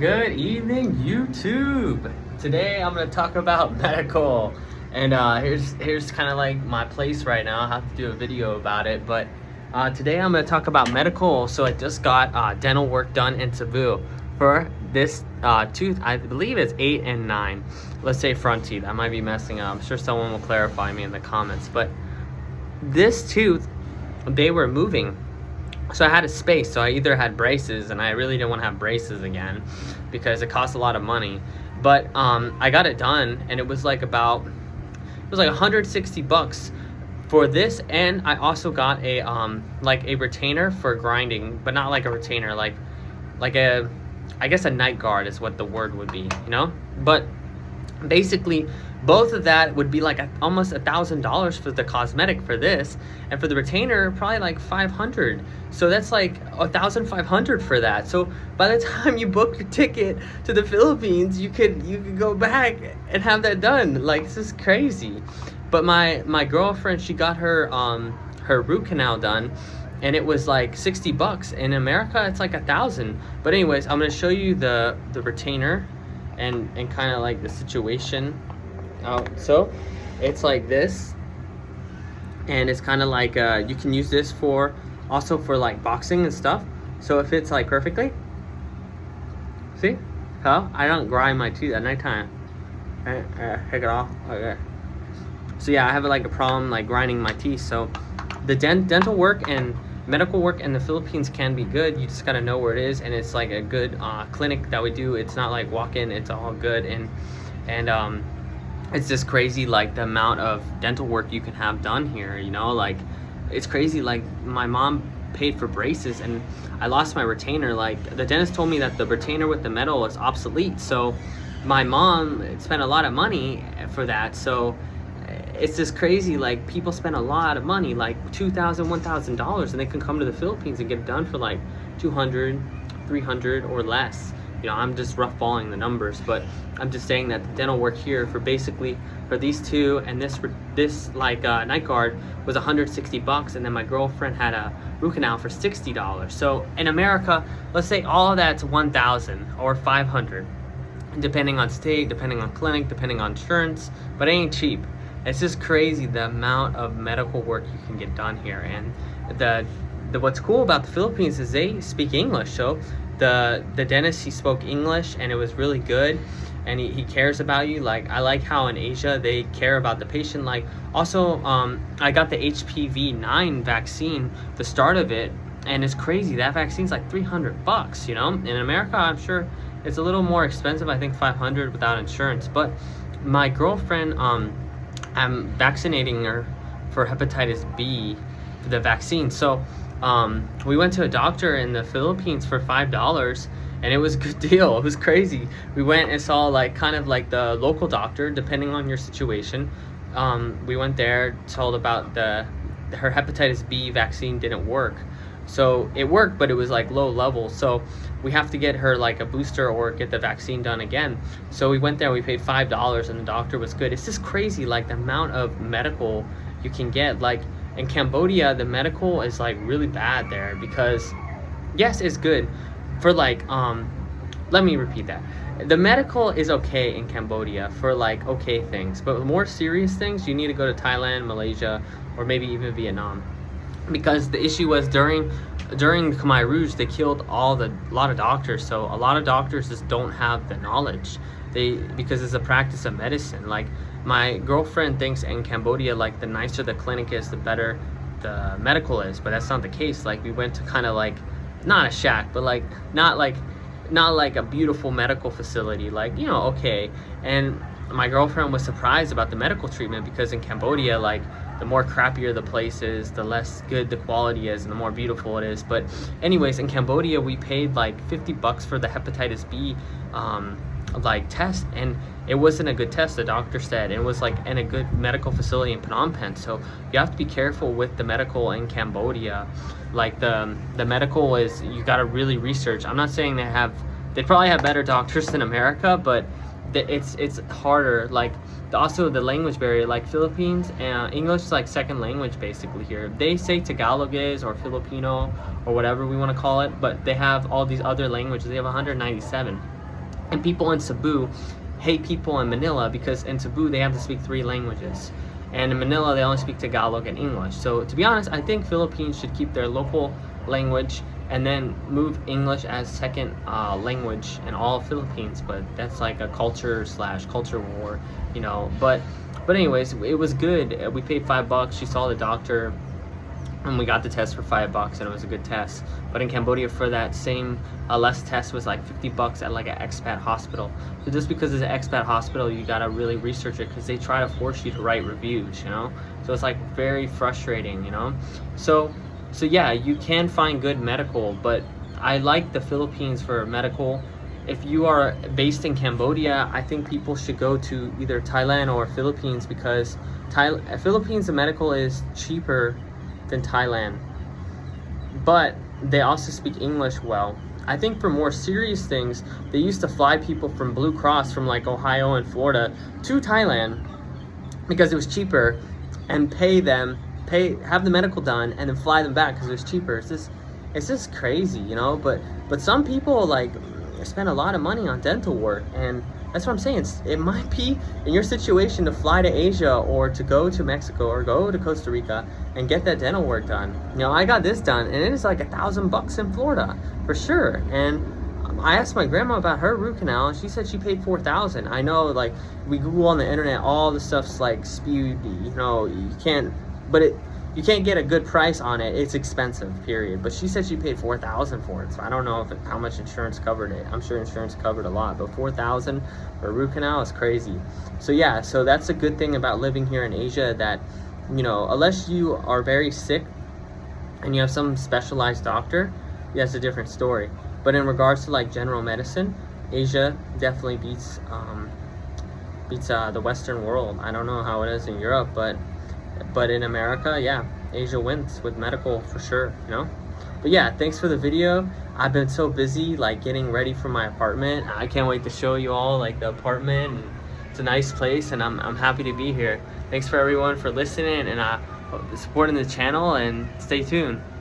Good evening, YouTube. Today I'm going to talk about medical, and here's kind of like my place right now. I have to do a video about it, but today I'm going to talk about medical. So I just got dental work done in Cebu for this tooth. I believe it's 8 and 9. Let's say front teeth. I might be messing up. I'm sure someone will clarify me in the comments, but this tooth, they were moving. So I had a space, so I either had braces, and I really didn't want to have braces again because it costs a lot of money. But I got it done, and it was like 160 bucks for this, and I also got a like a retainer for grinding, but not like a retainer, like a, I guess a night guard is what the word would be, you know. But basically both of that would be like almost $1,000 for the cosmetic for this, and for the retainer probably like 500. So that's like 1,500 for that. So by the time you book your ticket to the Philippines, you could go back and have that done. Like, this is crazy. But my girlfriend, she got her her root canal done, and it was like 60 bucks. In America it's like 1,000. But anyways, I'm gonna show you the retainer and kind of like the situation out. So it's like this, and it's kind of like you can use this for also for like boxing and stuff. So it fits like perfectly. See how I don't grind my teeth at nighttime. Take it off. Okay. So yeah, I have like a problem like grinding my teeth. So the dental work and medical work in the Philippines can be good. You just got to know where it is, and it's like a good clinic that we do. It's not like walk in, it's all good. And it's just crazy, like the amount of dental work you can have done here, you know. Like, it's crazy. Like, my mom paid for braces and I lost my retainer. Like, the dentist told me that the retainer with the metal is obsolete, so my mom spent a lot of money for that. So it's just crazy. Like, people spend a lot of money, like $2,000, $1,000, and they can come to the Philippines and get it done for like 200, 300 or less. You know, I'm just rough balling the numbers, but I'm just saying that the dental work here for basically for these two and this like night guard was 160 bucks, and then my girlfriend had a root canal for $60. So in America, let's say all of that's 1,000 or 500, depending on state, depending on clinic, depending on insurance, but it ain't cheap. It's just crazy the amount of medical work you can get done here. And what's cool about the Philippines is they speak English. So the dentist, he spoke English, and it was really good, and he cares about you. Like, I like how in Asia they care about the patient. Like, also I got the HPV-9 vaccine, the start of it, and it's crazy, that vaccine's like 300 bucks, you know. In America I'm sure it's a little more expensive, I think 500 without insurance. But my girlfriend, I'm vaccinating her for hepatitis B for the vaccine. So we went to a doctor in the Philippines for $5, and it was a good deal. It was crazy. We went and saw like kind of like the local doctor, depending on your situation. We went there, told about her hepatitis B vaccine didn't work. So it worked, but it was like low level. So we have to get her like a booster or get the vaccine done again. So we went there, we paid $5, and the doctor was good. It's just crazy, like the amount of medical you can get. Like, in Cambodia, the medical is like really bad there, because yes, it's good for like let me repeat that. The medical is okay in Cambodia for like okay things, but more serious things you need to go to Thailand, Malaysia, or maybe even Vietnam. Because the issue was during Khmer Rouge, they killed a lot of doctors. So a lot of doctors just don't have the knowledge. Because it's a practice of medicine. Like, my girlfriend thinks in Cambodia, like, the nicer the clinic is, the better the medical is, but that's not the case. Like, we went to kind of like, not a shack, but like not like a beautiful medical facility, like, you know, okay. And my girlfriend was surprised about the medical treatment, because in Cambodia, like, the more crappier the place is, the less good the quality is, and the more beautiful it is. But anyways, in Cambodia we paid like 50 bucks for the hepatitis B like test, and it wasn't a good test, the doctor said. It was like in a good medical facility in Phnom Penh. So you have to be careful with the medical in Cambodia. Like, the medical is, you got to really research. I'm not saying they probably have better doctors than America, but it's harder. Like, also the language barrier. Like, Philippines, English is like second language basically here. They say Tagalog is, or Filipino, or whatever we want to call it, but they have all these other languages. They have 197. And people in Cebu hate people in Manila because in Cebu they have to speak 3 languages. And in Manila they only speak Tagalog and English. So to be honest, I think Philippines should keep their local language and then move English as second language in all of Philippines. But that's like a culture war, you know. But anyways, it was good. We paid $5. She saw the doctor, and we got the test for $5, and it was a good test. But in Cambodia, for that same less test was like $50 at like an expat hospital. So just because it's an expat hospital, you gotta really research it, because they try to force you to write reviews, you know. So it's like very frustrating, you know. So yeah, you can find good medical, but I like the Philippines for medical. If you are based in Cambodia, I think people should go to either Thailand or Philippines, because Philippines the medical is cheaper than Thailand, but they also speak English well. I think for more serious things, they used to fly people from Blue Cross from like Ohio and Florida to Thailand because it was cheaper, and have the medical done and then fly them back because it was cheaper. It's just crazy, you know. But some people like spend a lot of money on dental work, and that's what I'm saying. It might be in your situation to fly to Asia or to go to Mexico or go to Costa Rica and get that dental work done. You know, I got this done, and it is like $1,000 in Florida for sure. And I asked my grandma about her root canal, and she said she paid $4,000. I know, like, we Google on the internet, all the stuff's like spewed. You know, you can't get a good price on it. It's expensive, period. But she said she paid $4,000 for it, so I don't know how much insurance covered it. I'm sure insurance covered a lot, but $4,000 for a root canal is crazy. So yeah, so that's a good thing about living here in Asia, that, you know, unless you are very sick and you have some specialized doctor, yeah, it's a different story. But in regards to like general medicine, Asia definitely beats the Western world. I don't know how it is in Europe, but in America, yeah, Asia wins with medical for sure, you know. But yeah, thanks for the video. I've been so busy like getting ready for my apartment. I can't wait to show you all like the apartment. And it's a nice place, and I'm happy to be here. Thanks for everyone for listening and supporting the channel, and stay tuned.